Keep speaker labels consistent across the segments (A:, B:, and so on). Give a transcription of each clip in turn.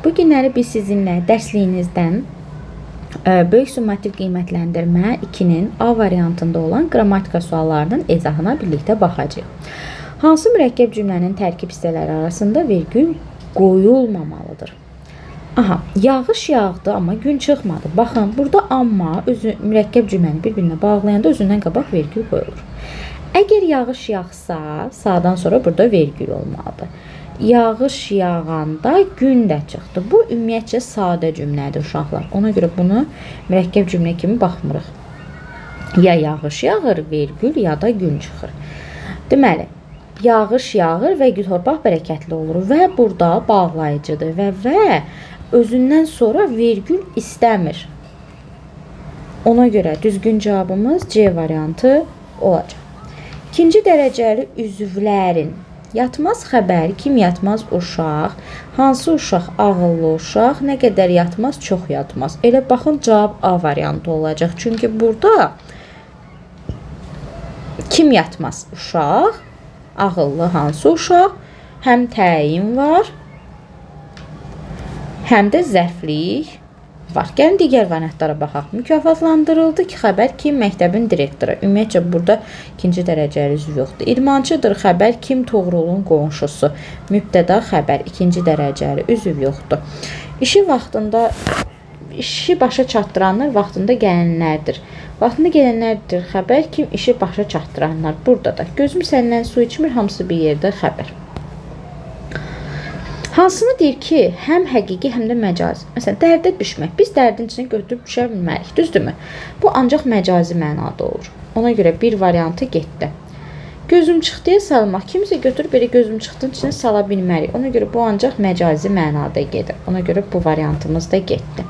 A: Bu günləri biz sizinlə dərsliyinizdən böyük summativ qiymətləndirmə 2-nin A variantında olan qrammatika suallarının izahına birlikdə baxacağıq. Hansı mürəkkəb cümlənin tərkib hissələri arasında vergül qoyulmamalıdır? Aha, yağış yağdı amma gün çıxmadı. Baxın, burada amma özü mürəkkəb cümləni bir-birinə bağlayanda özündən qabaq vergül qoyulur. Əgər yağış yağsa, sağdan sonra burada vergül olmalıdır. Yağış yağanda gün də çıxdı. Bu ümumiyyətcə sadə cümlədir uşaqlar. Ona görə bunu mürəkkəb cümlə kimi baxmırıq. Ya yağış yağır, vergül, ya da gün çıxır. Deməli, yağış yağır və torpaq bərəkətli olur və burada bağlayıcıdır və özündən sonra vergül istəmir. Ona görə düzgün cavabımız C variantı olacaq. İkinci dərəcəli üzvlərin yatmaz xəbər, kim yatmaz uşaq, hansı uşaq ağıllı uşaq, nə qədər yatmaz, çox yatmaz. Elə baxın, cavab A variantı olacaq. Çünki burada kim yatmaz uşaq, ağıllı hansı uşaq, həm təyin var, həm də zərflik var. Gəlin digər variantlara baxaq. Mükafatlandırıldı ki, xəbər kim məktəbin direktoru. Ümumiyyətcə burada ikinci dərəcəli üzv yoxdur. İdmançıdır xəbər kim Toğrulun qonşusu. Mübtəda xəbər ikinci dərəcəli üzv yoxdur. İşi başa çatdıranlar vaxtında gələnlərdir. Vaxtında gələnlərdir xəbər kim işi başa çatdıranlar. Burada da gözüm səndən su içmir, hamısı bir yerdə xəbər. Hansını deyir ki, həm həqiqi, həm də məcazi. Məsələn, dərdə düşmək. Biz dərdin içine götürüb düşə bilmərik, düzdürmü? Bu ancaq məcazi mənada olur. Ona görə bir variantı getdi. Gözüm çıxdıya salmaq. Kimsə götürüb belə gözüm çıxdığın içine sala bilmərik. Ona görə bu ancaq məcazi mənada gedir. Ona görə bu variantımız da getdi.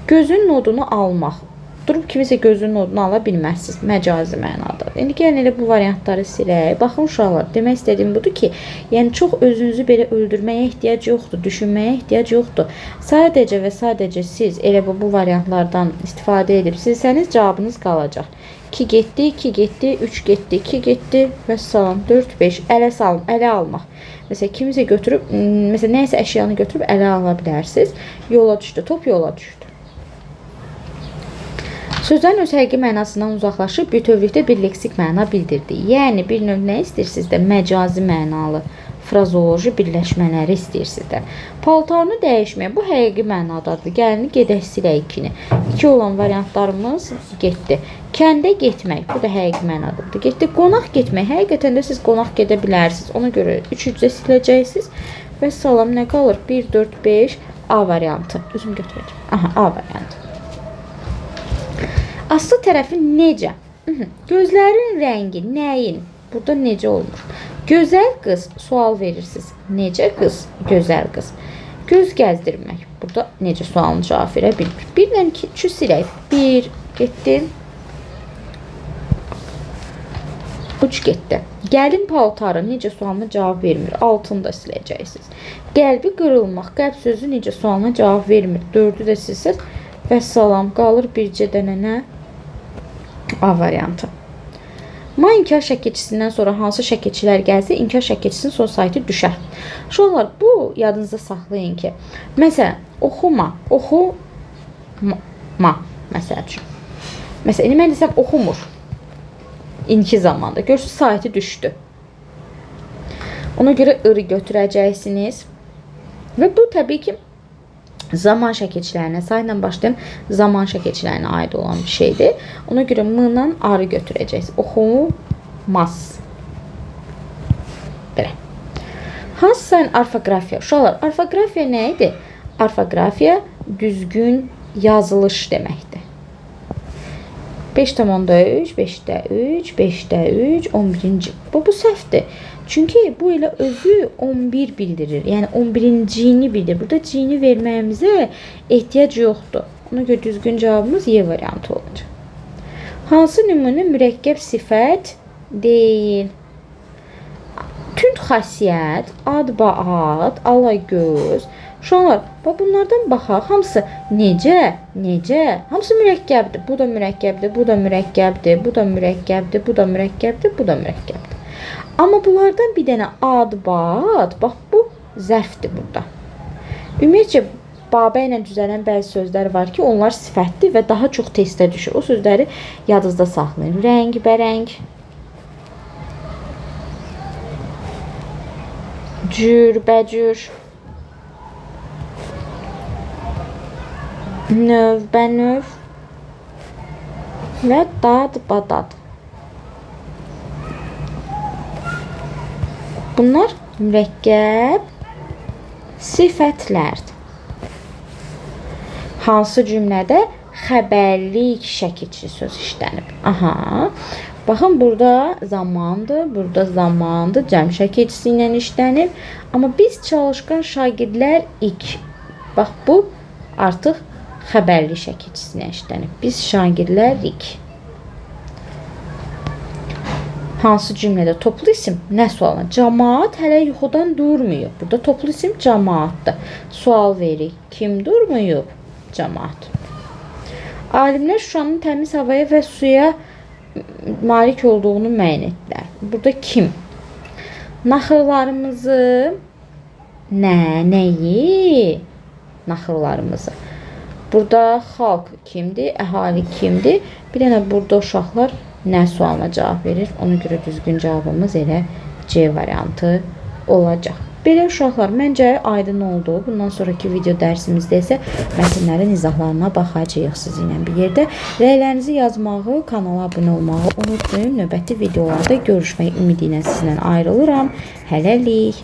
A: Gözün nodunu almaq. Durub kimisə gözünün nodunu ala bilməzsiniz. Məcazi mənada. İndi gəlin elə bu variantları silək. Baxın uşaqlar, demək istədiyim budur ki, yəni çox özünüzü belə öldürməyə ehtiyac yoxdur, düşünməyə ehtiyac yoxdur. Sadəcə və sadəcə siz elə bu variantlardan istifadə edib silsəniz cavabınız qalacaq. 2 getdi, 2 getdi, 3 getdi, 2 getdi və salam 4, 5 ələ almaq. Məsələn, kimisə götürüb, məsələn, nəyəsə əşyanı götürüb ələ ala bilərsiniz. Yola düşdü, top yola düşdü. Sözlərin öz həqiqi mənasından uzaqlaşıb bütövlükdə bir leksik məna bildirdi. Yəni, bir növ nə istəyirsiniz də məcazi mənalı frazoloji birləşmələri istəyirsiniz də. Paltarını dəyişməyə, bu həqiqi mənadadır. Gəlini gedək silək 2-ni. 2 olan variantlarımız getdi. Kəndə getmək, bu da həqiqi mənadadır. Getdi. Qonaq getmək, həqiqətən də siz qonaq gedə bilərsiniz. Ona görə 3-cə siləcəksiniz və salam nə qalır? 1, 4, 5 A variantı. Üzüm götürəcəm. Aha, A variantı. Aslı tərəfi necə? Gözlərin rəngi nəyin? Burada necə olmur? Gözəl qız, sual verirsiniz. Necə qız? Gözəl qız. Göz gəzdirmək. Burada necə sualını cavab verə bilmir. 1-lə 2 silək. 1 getdi. 3 getdi. Gəlin paltarı necə sualına cavab vermir. 6-ını da siləcəksiniz. Qəlbi qırılmaq. Qəlb sözü necə sualına cavab vermir. 4-ü də silsəz və salam qalır bircə dənə nə? A variantı. Ma inkar şəkilçisindən sonra hansı şəkilçilər gəlsə, inkar şəkilçisinin son saytı düşər. Uşaqlar, bu yadınızda saxlayın ki, məsələn, oxuma, oxuma, məsəl üçün. Məsələn, mən desəm oxumur. İnki zamanda. Görürsünüz, saytı düşdü. Ona görə ırı götürəcəksiniz. Və bu təbii ki, zaman şəkilçilərinə, sayla başlayan zaman şəkilçilərinə aid olan bir şeydir. Ona görə M-la arı götürəcəksiniz. Oxumaz. Belə. Hansı sayın orfoqrafiya? Uşaqlar, orfoqrafiya nə idi? Orfoqrafiya düzgün yazılış deməkdir. 5,3, 5-də 3, 5-də 3, 11-ci. Bu səhvdir. Çünki bu elə özü 11 bildirir. Yəni 11-ciyini bildirir. Burada ciyini verməyimizə ehtiyac yoxdur. Ona görə düzgün cavabımız Y variantı olacaq. Hansı nümunə mürəkkəb sifət deyil? Tünd xasiyyət, ad-ba-ad, alagöz. Uşaqlar, bunlardan baxaq. Hamısı necə? Hamısı mürəkkəbdir. Bu da mürəkkəbdir, bu da mürəkkəbdir, bu da mürəkkəbdir, bu da mürəkkəbdir, bu da mürəkkəbdir. Amma bunlardan bir dənə ad, bax bu zərfdir burada. Ümumiyyətcə babə ilə düzələn bəzi sözlər var ki, onlar sifətli və daha çox testə düşür. O sözləri yadınızda saxlayın. Rəngbərəng, cürbəcür, növbənöv və dad-badad. Bunlar mürəkkəb sifətlərdir. Hansı cümlədə xəbərlik şəkilçi söz işlənib? Aha. Baxın, burada zamandır, cəm şəkilçisi ilə işlənib. Amma biz çalışqan şagirdlər bax, bu artıq xəbərli şəkilçisinə işlənib. Biz şagirdlərik. Hansı cümlədə toplu isim? Nə sualına? Cəmaət hələ yuxudan durmuyub. Burada toplu isim cəmaatdır. Sual veririk. Kim durmuyub? Cəmaət. Alimlər Şuşanın təmiz havaya və suya malik olduğunu müəyyən etdilər. Burada kim? Naxırlarımızı, nəyi? Naxırlarımızı. Burada xalq kimdir? Əhali kimdir? Bir dənə burada uşaqlar nə sualına cavab verir? Ona görə düzgün cavabımız elə C variantı olacaq. Belə uşaqlar, məncə aydın oldu. Bundan sonraki video dərsimizdə isə mətnlərin izahlarına baxacağıq sizinlə bir yerdə. Rəylərinizi yazmağı, kanala abunə olmağı unutmayın. Növbəti videolarda görüşmək ümidi ilə sizlə ayrılıram. Hələlik.